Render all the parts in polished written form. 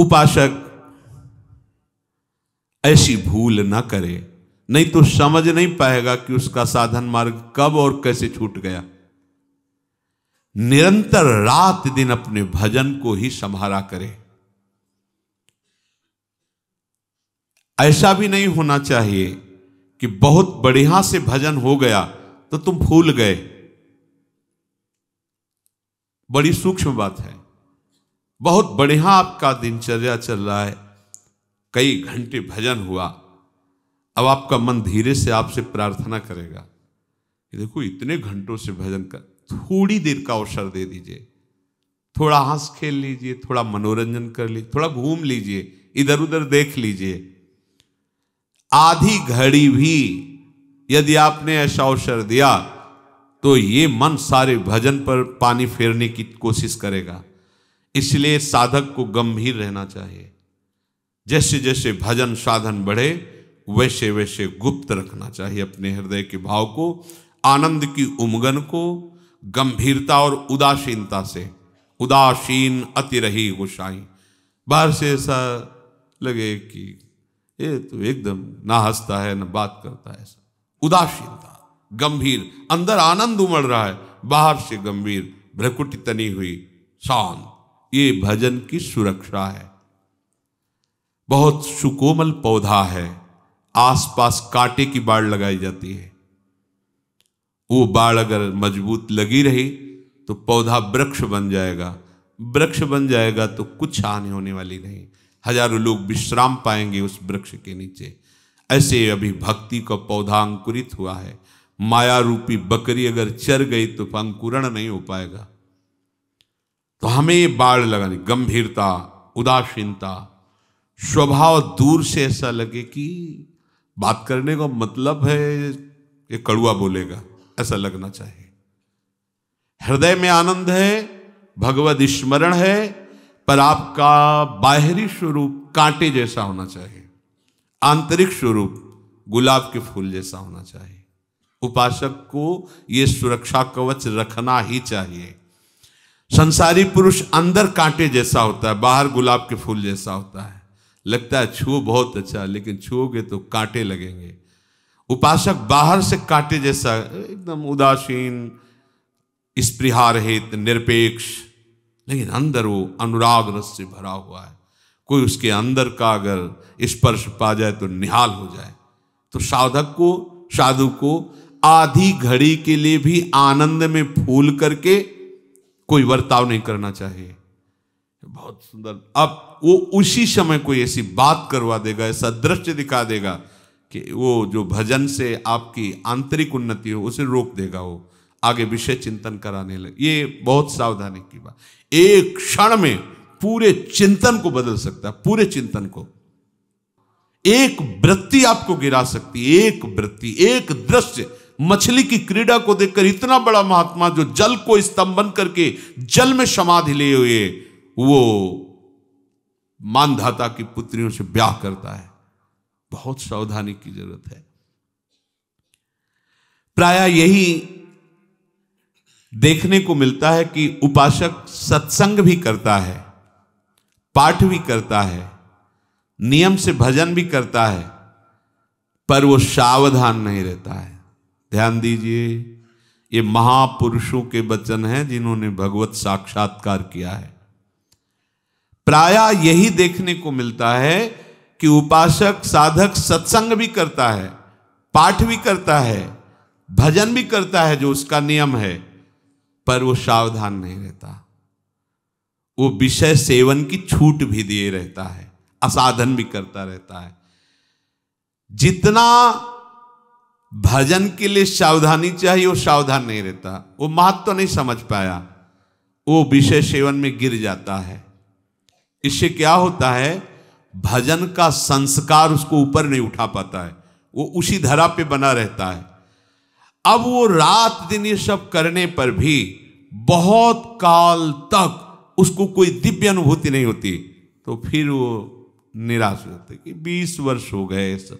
उपासक ऐसी भूल न करे, नहीं तो समझ नहीं पाएगा कि उसका साधन मार्ग कब और कैसे छूट गया। निरंतर रात दिन अपने भजन को ही संभाला करे। ऐसा भी नहीं होना चाहिए कि बहुत बढ़िया से भजन हो गया तो तुम भूल गए। बड़ी सूक्ष्म बात है। बहुत बढ़िया आपका दिनचर्या चल रहा है, कई घंटे भजन हुआ, अब आपका मन धीरे से आपसे प्रार्थना करेगा कि देखो इतने घंटों से भजन कर, थोड़ी देर का अवसर दे दीजिए, थोड़ा हंस खेल लीजिए, थोड़ा मनोरंजन कर लीजिए, थोड़ा घूम लीजिए, इधर उधर देख लीजिए। आधी घड़ी भी यदि आपने ऐसा अवसर दिया तो ये मन सारे भजन पर पानी फेरने की कोशिश करेगा। इसलिए साधक को गंभीर रहना चाहिए। जैसे जैसे भजन साधन बढ़े वैसे वैसे गुप्त रखना चाहिए अपने हृदय के भाव को, आनंद की उमगन को गंभीरता और उदासीनता से। उदासीन अति रही गोसाई। बाहर से ऐसा लगे कि ये तो एकदम ना हंसता है ना बात करता है, ऐसा उदासीनता। गंभीर, अंदर आनंद उमड़ रहा है, बाहर से गंभीर, भ्रकुटी तनी हुई, शांत। ये भजन की सुरक्षा है। बहुत सुकोमल पौधा है, आसपास कांटे की बाड़ लगाई जाती है। वो बाड़ अगर मजबूत लगी रही तो पौधा वृक्ष बन जाएगा। वृक्ष बन जाएगा तो कुछ हानि होने वाली नहीं, हजारों लोग विश्राम पाएंगे उस वृक्ष के नीचे। ऐसे अभी भक्ति का पौधा अंकुरित हुआ है। माया रूपी बकरी अगर चर गई तो अंकुरण नहीं हो पाएगा। तो हमें ये बाड़ लगानी, गंभीरता, उदासीनता, स्वभाव दूर से ऐसा लगे कि बात करने का मतलब है ये कड़ुआ बोलेगा, ऐसा लगना चाहिए। हृदय में आनंद है, भगवद स्मरण है, पर आपका बाहरी स्वरूप कांटे जैसा होना चाहिए, आंतरिक स्वरूप गुलाब के फूल जैसा होना चाहिए। उपासक को यह सुरक्षा कवच रखना ही चाहिए। संसारी पुरुष अंदर कांटे जैसा होता है, बाहर गुलाब के फूल जैसा होता है। लगता है छुओ बहुत अच्छा, लेकिन छुओगे तो कांटे लगेंगे। उपासक बाहर से कांटे जैसा, एकदम उदासीन, स्पृहारहित, निरपेक्ष, लेकिन अंदर वो अनुराग रस से भरा हुआ है। कोई उसके अंदर का अगर स्पर्श पा जाए तो निहाल हो जाए। तो साधक को, साधु को आधी घड़ी के लिए भी आनंद में फूल करके कोई बर्ताव नहीं करना चाहिए। बहुत सुंदर। अब वो उसी समय कोई ऐसी बात करवा देगा, ऐसा दृश्य दिखा देगा कि वो जो भजन से आपकी आंतरिक उन्नति हो उसे रोक देगा, वो आगे विषय चिंतन कराने लगे। ये बहुत सावधानी की बात। एक क्षण में पूरे चिंतन को बदल सकता है, पूरे चिंतन को। एक वृत्ति आपको गिरा सकती है, एक वृत्ति, एक दृश्य। मछली की क्रीड़ा को देखकर इतना बड़ा महात्मा जो जल को स्तंभन करके जल में समाधि लिए हुए वो मानधाता की पुत्रियों से ब्याह करता है। बहुत सावधानी की जरूरत है। प्रायः यही देखने को मिलता है कि उपासक सत्संग भी करता है, पाठ भी करता है, नियम से भजन भी करता है, पर वो सावधान नहीं रहता है। ध्यान दीजिए, ये महापुरुषों के वचन हैं जिन्होंने भगवत साक्षात्कार किया है। प्रायः यही देखने को मिलता है कि उपासक साधक सत्संग भी करता है, पाठ भी करता है, भजन भी करता है जो उसका नियम है, पर वो सावधान नहीं रहता। वो विषय सेवन की छूट भी दिए रहता है, असाधन भी करता रहता है। जितना भजन के लिए सावधानी चाहिए वो सावधान नहीं रहता। वो महत्व तो नहीं समझ पाया, वो विषय सेवन में गिर जाता है। इससे क्या होता है, भजन का संस्कार उसको ऊपर नहीं उठा पाता है, वो उसी धरा पे बना रहता है। अब वो रात दिन ये सब करने पर भी बहुत काल तक उसको कोई दिव्य अनुभूति नहीं होती, तो फिर वो निराश होते कि 20 वर्ष हो गए सब,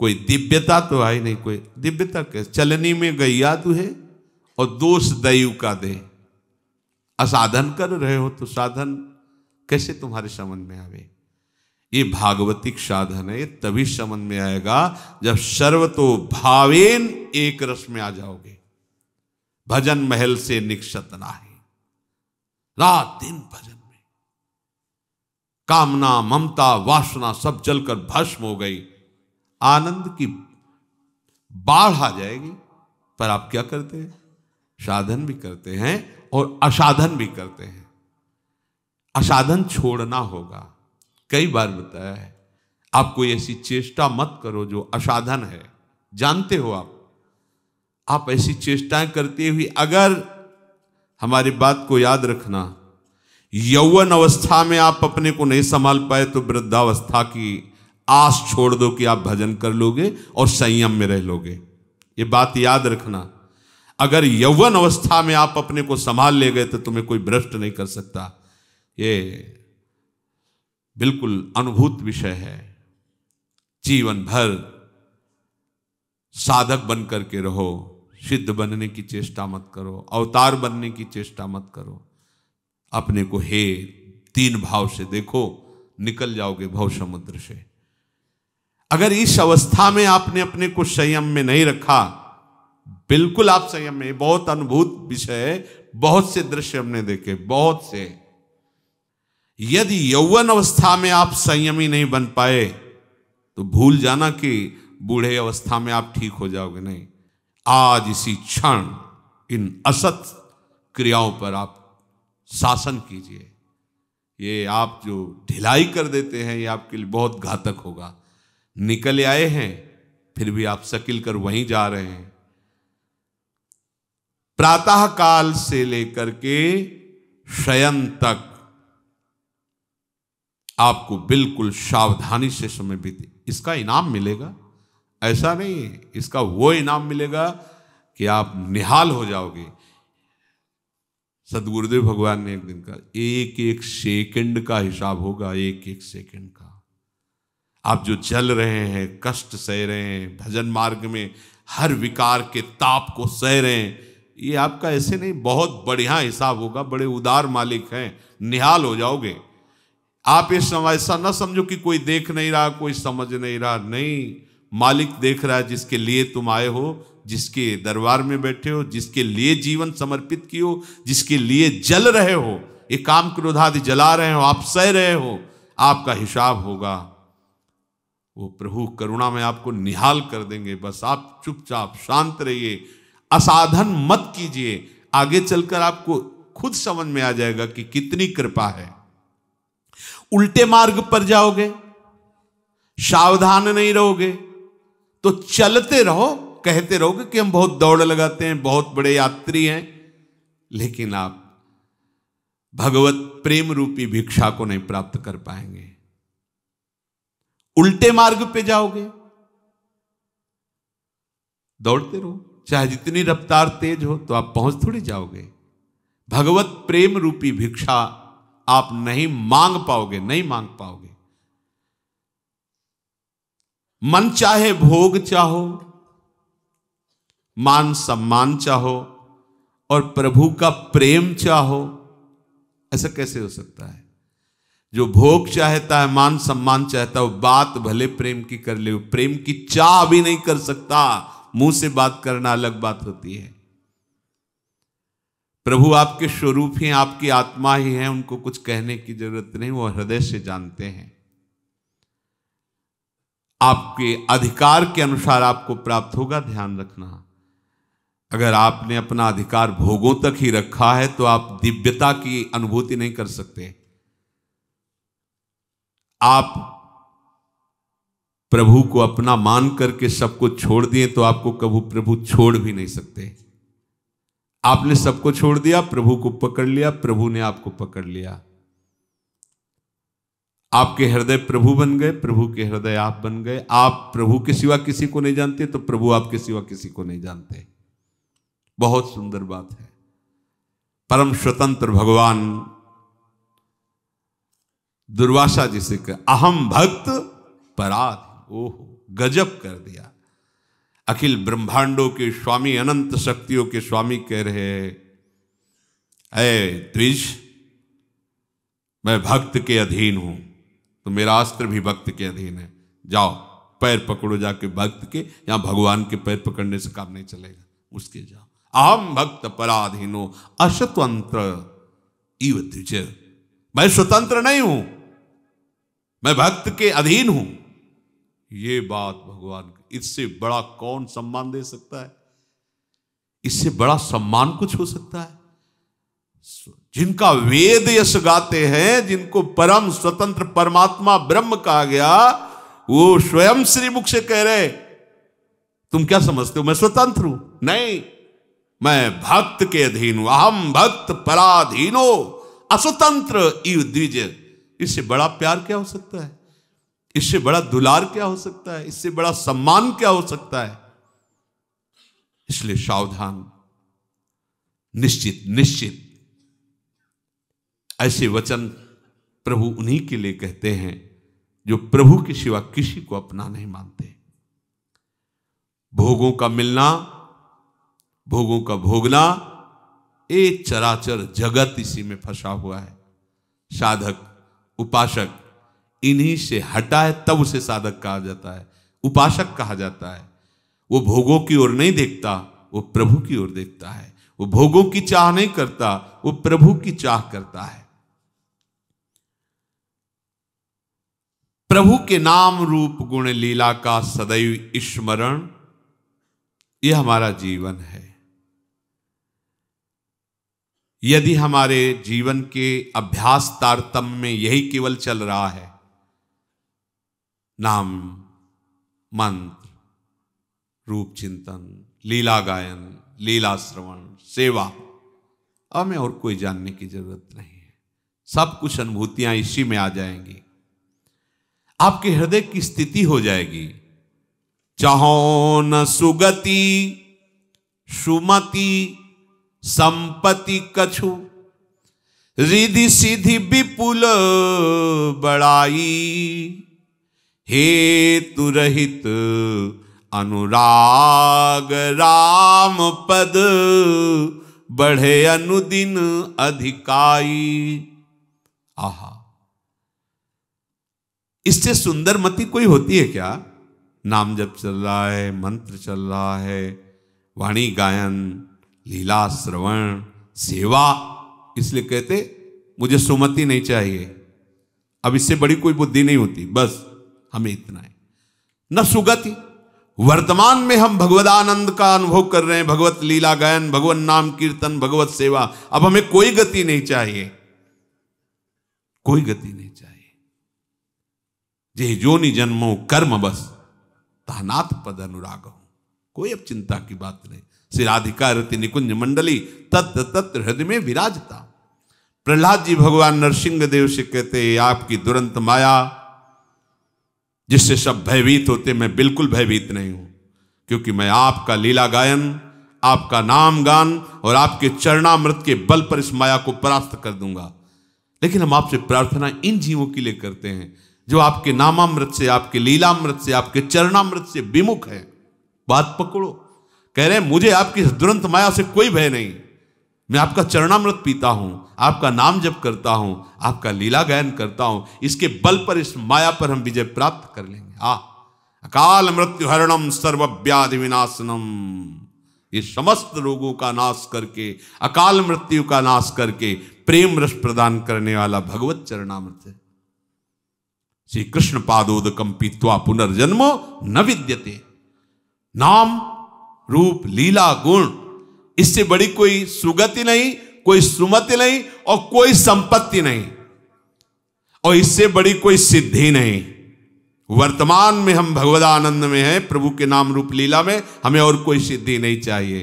कोई दिव्यता तो आई नहीं। कोई दिव्यता कैसे, चलनी में गैया तू है और दोष दैव का दे। असाधन कर रहे हो तो साधन कैसे तुम्हारे समझ में आवे? ये भागवतिक साधन है, ये तभी समझ में आएगा जब सर्वतो भावेन एक रस में आ जाओगे। भजन महल से निक्षत नाही, रात दिन भजन में कामना ममता वासना सब जलकर भस्म हो गई, आनंद की बाढ़ आ जाएगी। पर आप क्या करते हैं? साधन भी करते हैं और असाधन भी करते हैं। असाधन छोड़ना होगा। कई बार बताया है, आप कोई ऐसी चेष्टा मत करो जो असाधन है। जानते हो आप ऐसी चेष्टाएं करते हुए, अगर हमारी बात को याद रखना, यौवन अवस्था में आप अपने को नहीं संभाल पाए तो वृद्धावस्था की आस छोड़ दो कि आप भजन कर लोगे और संयम में रह लोगे। ये बात याद रखना। अगर यौवन अवस्था में आप अपने को संभाल ले गए तो तुम्हें कोई भ्रष्ट नहीं कर सकता। ये बिल्कुल अनुभूत विषय है। जीवन भर साधक बन करके रहो, सिद्ध बनने की चेष्टा मत करो, अवतार बनने की चेष्टा मत करो। अपने को हे तीन भाव से देखो, निकल जाओगे भव समुद्र से। अगर इस अवस्था में आपने अपने को संयम में नहीं रखा, बिल्कुल आप संयम में, बहुत अनुभूत विषय है, बहुत से दृश्य हमने देखे, बहुत से। यदि यौवन अवस्था में आप संयमी नहीं बन पाए तो भूल जाना कि बूढ़े अवस्था में आप ठीक हो जाओगे। नहीं, आज इसी क्षण इन असत क्रियाओं पर आप शासन कीजिए। ये आप जो ढिलाई कर देते हैं ये आपके लिए बहुत घातक होगा। निकल आए हैं फिर भी आप सकिल कर वहीं जा रहे हैं। प्रातः काल से लेकर के शयन तक आपको बिल्कुल सावधानी से समय बीते, इसका इनाम मिलेगा। ऐसा नहीं है, इसका वो इनाम मिलेगा कि आप निहाल हो जाओगे। सदगुरुदेव भगवान ने एक दिन कहा, एक एक सेकंड का हिसाब होगा, एक एक सेकंड का। आप जो जल रहे हैं, कष्ट सह रहे हैं, भजन मार्ग में हर विकार के ताप को सह रहे हैं, ये आपका ऐसे नहीं, बहुत बढ़िया हिसाब होगा। बड़े उदार मालिक हैं, निहाल हो जाओगे। आप ये ऐसा ना समझो कि कोई देख नहीं रहा, कोई समझ नहीं रहा। नहीं, मालिक देख रहा है, जिसके लिए तुम आए हो, जिसके दरबार में बैठे हो, जिसके लिए जीवन समर्पित किए हो, जिसके लिए जल रहे हो, ये काम क्रोध आदि जला रहे हो, आप सह रहे हो, आपका हिसाब होगा। वो प्रभु करुणा में आपको निहाल कर देंगे। बस आप चुपचाप शांत रहिए, असाधन मत कीजिए। आगे चलकर आपको खुद समझ में आ जाएगा कि कितनी कृपा है। उल्टे मार्ग पर जाओगे, सावधान नहीं रहोगे तो चलते रहो, कहते रहोगे कि हम बहुत दौड़ लगाते हैं, बहुत बड़े यात्री हैं, लेकिन आप भगवत प्रेम रूपी भिक्षा को नहीं प्राप्त कर पाएंगे। उल्टे मार्ग पे जाओगे, दौड़ते रहो, चाहे जितनी रफ्तार तेज हो, तो आप पहुंच थोड़ी जाओगे। भगवत प्रेम रूपी भिक्षा आप नहीं मांग पाओगे, नहीं मांग पाओगे। मन चाहे भोग चाहो, मान सम्मान चाहो और प्रभु का प्रेम चाहो, ऐसा कैसे हो सकता है? जो भोग चाहता है, मान सम्मान चाहता है, वो बात भले प्रेम की कर ले, प्रेम की चाह भी नहीं कर सकता। मुंह से बात करना अलग बात होती है। प्रभु आपके स्वरूप ही, आपकी आत्मा ही है, उनको कुछ कहने की जरूरत नहीं, वो हृदय से जानते हैं। आपके अधिकार के अनुसार आपको प्राप्त होगा, ध्यान रखना। अगर आपने अपना अधिकार भोगों तक ही रखा है तो आप दिव्यता की अनुभूति नहीं कर सकते। आप प्रभु को अपना मान करके सबको छोड़ दिए तो आपको कभी प्रभु छोड़ भी नहीं सकते। आपने सबको छोड़ दिया, प्रभु को पकड़ लिया, प्रभु ने आपको पकड़ लिया। आपके हृदय प्रभु बन गए, प्रभु के हृदय आप बन गए। आप प्रभु के सिवा किसी को नहीं जानते तो प्रभु आपके सिवा किसी को नहीं जानते। बहुत सुंदर बात है। परम स्वतंत्र भगवान दुर्वासा जी से कह, अहम भक्त पराध। ओहो, गजब कर दिया। अखिल ब्रह्मांडों के स्वामी, अनंत शक्तियों के स्वामी कह रहे हैं, ऐ द्विज, मैं भक्त के अधीन हूं, तो मेरा अस्त्र भी भक्त के अधीन है। जाओ पैर पकड़ो जाके भक्त के, यहां भगवान के पैर पकड़ने से काम नहीं चलेगा, उसके जाओ। अहम भक्त पराधीनो अस्वतंत्र इव द्विज, मैं स्वतंत्र नहीं हूं, मैं भक्त के अधीन हूं। ये बात भगवान, इससे बड़ा कौन सम्मान दे सकता है? इससे बड़ा सम्मान कुछ हो सकता है? जिनका वेद यश गाते हैं, जिनको परम स्वतंत्र परमात्मा ब्रह्म कहा गया, वो स्वयं श्री मुख से कह रहे तुम क्या समझते हो मैं स्वतंत्र हूं? नहीं, मैं भक्त के अधीन हूं। अहम भक्त पराधीनो अस्वतंत्र इव द्विज। इससे बड़ा प्यार क्या हो सकता है? इससे बड़ा दुलार क्या हो सकता है? इससे बड़ा सम्मान क्या हो सकता है? इसलिए सावधान, निश्चित निश्चित ऐसे वचन प्रभु उन्हीं के लिए कहते हैं जो प्रभु के सिवा किसी को अपना नहीं मानते। भोगों का मिलना, भोगों का भोगना, एक चराचर जगत इसी में फंसा हुआ है। साधक उपासक इन्हीं से हटाए तब उसे साधक कहा जाता है, उपासक कहा जाता है। वो भोगों की ओर नहीं देखता, वो प्रभु की ओर देखता है। वो भोगों की चाह नहीं करता, वो प्रभु की चाह करता है। प्रभु के नाम रूप गुण लीला का सदैव स्मरण, यह हमारा जीवन है। यदि हमारे जीवन के अभ्यास तारतम्य में यही केवल चल रहा है, नाम मंत्र रूप चिंतन, लीला गायन, लीला श्रवण, सेवा, हमें और कोई जानने की जरूरत नहीं है। सब कुछ अनुभूतियां इसी में आ जाएंगी। आपके हृदय की स्थिति हो जाएगी, चाहो न सुगति सुमति संपत्ति कछु, रिधि सिधि विपुल बड़ाई, हेतु रहित अनुराग राम पद, बढ़े अनुदिन अधिकाई। आहा, इससे सुंदर मति कोई होती है क्या? नाम जप चल रहा है, मंत्र चल रहा है, वाणी गायन, लीला श्रवण, सेवा, इसलिए कहते मुझे सुमति नहीं चाहिए। अब इससे बड़ी कोई बुद्धि नहीं होती, बस हमें इतना है। न सुगति, वर्तमान में हम भगवदानंद का अनुभव कर रहे हैं, भगवत लीला गायन, भगवत नाम कीर्तन, भगवत सेवा, अब हमें कोई गति नहीं चाहिए, कोई गति नहीं चाहिए। जे जोनि जन्मो कर्म बस, तानाथ पद अनुराग हो, कोई अब चिंता की बात नहीं। श्री राधिका रति निकुंज मंडली तत् तत् हृदय में विराजता। प्रहलाद जी भगवान नरसिंह देव से कहते, आपकी दुरंत माया जिससे सब भयभीत होते, मैं बिल्कुल भयभीत नहीं हूं, क्योंकि मैं आपका लीला गायन, आपका नाम गान और आपके चरणामृत के बल पर इस माया को परास्त कर दूंगा। लेकिन हम आपसे प्रार्थना इन जीवों के लिए करते हैं जो आपके नामामृत से, आपके लीलामृत से, आपके चरणामृत से विमुख है। बात पकड़ो। कह रहे हैं मुझे आपकी दुरंत माया से कोई भय नहीं, मैं आपका चरणामृत पीता हूं, आपका नाम जप करता हूं, आपका लीला गायन करता हूं, इसके बल पर इस माया पर हम विजय प्राप्त कर लेंगे। अकाल मृत्यु हरणम सर्वव्याधि विनाशनम, ये समस्त रोगों का नाश करके, अकाल मृत्यु का नाश करके प्रेम रस प्रदान करने वाला भगवत चरणामृत है। श्री कृष्ण पादोदकम पीत्वा पुनर्जन्मो न विद्यते। नाम रूप लीला गुण, इससे बड़ी कोई सुगति नहीं, कोई सुमति नहीं और कोई संपत्ति नहीं, और इससे बड़ी कोई सिद्धि नहीं। वर्तमान में हम भगवदानंद में हैं, प्रभु के नाम रूप लीला में, हमें और कोई सिद्धि नहीं चाहिए।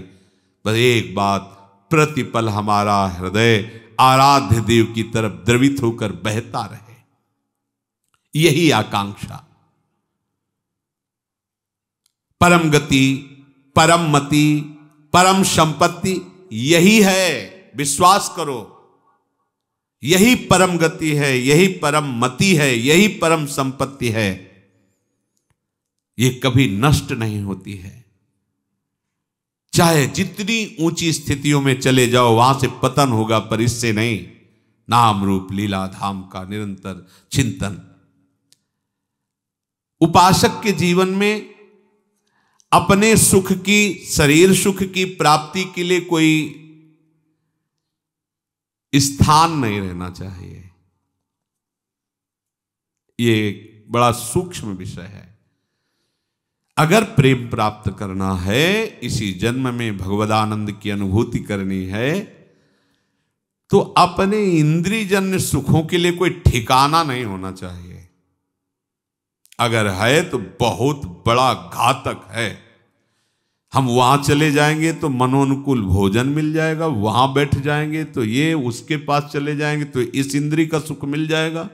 बस एक बात, प्रतिपल हमारा हृदय आराध्य देव की तरफ द्रवित होकर बहता रहे, यही आकांक्षा। परम गति, परम मति, परम संपत्ति यही है, विश्वास करो। यही परम गति है, यही परम मति है, यही परम संपत्ति है। ये कभी नष्ट नहीं होती है। चाहे जितनी ऊंची स्थितियों में चले जाओ, वहां से पतन होगा, पर इससे नहीं। नाम रूप लीला धाम का निरंतर चिंतन। उपासक के जीवन में अपने सुख की, शरीर सुख की प्राप्ति के लिए कोई स्थान नहीं रहना चाहिए। ये एक बड़ा सूक्ष्म विषय है। अगर प्रेम प्राप्त करना है, इसी जन्म में भगवदानंद की अनुभूति करनी है, तो अपने इंद्रियजन्य सुखों के लिए कोई ठिकाना नहीं होना चाहिए। अगर है तो बहुत बड़ा घातक है। हम वहां चले जाएंगे तो मनोनुकूल भोजन मिल जाएगा, वहां बैठ जाएंगे तो ये, उसके पास चले जाएंगे तो इस इंद्रिय का सुख मिल जाएगा।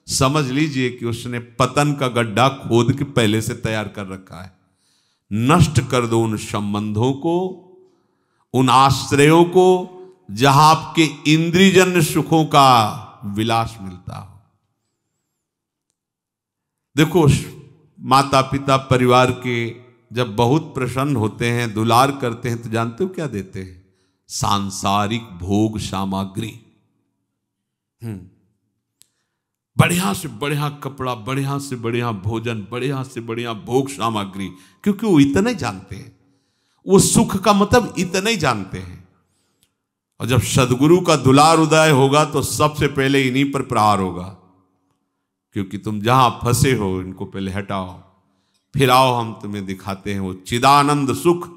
समझ लीजिए कि उसने पतन का गड्ढा खोद के पहले से तैयार कर रखा है। नष्ट कर दो उन संबंधों को, उन आश्रयों को जहां आपके इंद्रियजन्य सुखों का विलास मिलता हो। देखो, माता पिता परिवार के जब बहुत प्रसन्न होते हैं, दुलार करते हैं, तो जानते हो क्या देते हैं? सांसारिक भोग सामग्री। बढ़िया से बढ़िया कपड़ा, बढ़िया से बढ़िया भोजन, बढ़िया से बढ़िया भोग सामग्री, क्योंकि वो इतना ही जानते हैं, वो सुख का मतलब इतना ही जानते हैं। और जब सदगुरु का दुलार उदय होगा तो सबसे पहले इन्हीं पर प्रहार होगा, क्योंकि तुम जहां फंसे हो इनको पहले हटाओ, फिर आओ हम तुम्हें दिखाते हैं वो चिदानंद सुख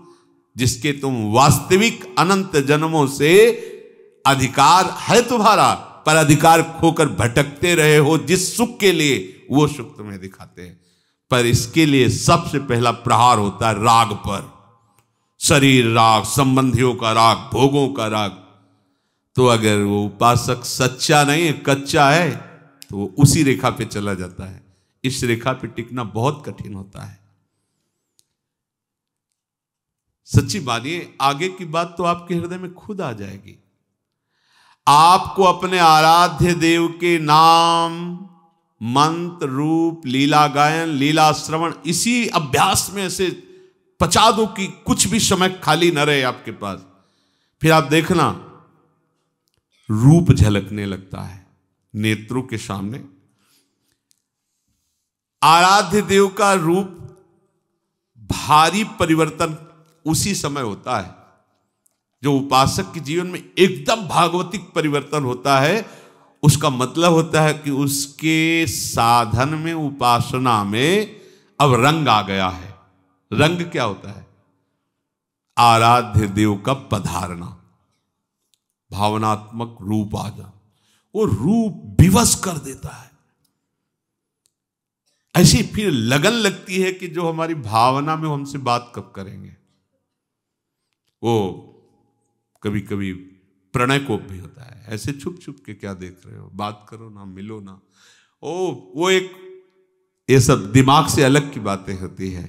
जिसके तुम वास्तविक अनंत जन्मों से अधिकार है तुम्हारा, पर अधिकार खोकर भटकते रहे हो। जिस सुख के लिए, वो सुख तुम्हें दिखाते हैं। पर इसके लिए सबसे पहला प्रहार होता है राग पर। शरीर राग, संबंधियों का राग, भोगों का राग। तो अगर वो उपासक सच्चा नहीं है, कच्चा है, तो वो उसी रेखा पे चला जाता है। इस रेखा पे टिकना बहुत कठिन होता है। सच्ची मानिए, आगे की बात तो आपके हृदय में खुद आ जाएगी। आपको अपने आराध्य देव के नाम, मंत्र, रूप, लीला गायन, लीला श्रवण, इसी अभ्यास में से पचा दो कि कुछ भी समय खाली न रहे आपके पास। फिर आप देखना रूप झलकने लगता है नेत्रों के सामने। आराध्य देव का रूप भारी परिवर्तन उसी समय होता है जो उपासक के जीवन में एकदम भागवतिक परिवर्तन होता है। उसका मतलब होता है कि उसके साधन में, उपासना में अब रंग आ गया है। रंग क्या होता है? आराध्य देव का पधारना, भावनात्मक रूप आ जा। वो रूप विवश कर देता है। ऐसी फिर लगन लगती है कि जो हमारी भावना में हमसे बात कब करेंगे। वो कभी कभी प्रणय कोप भी होता है, ऐसे छुप छुप के क्या देख रहे हो, बात करो ना, मिलो ना। वो एक, ये सब दिमाग से अलग की बातें होती है।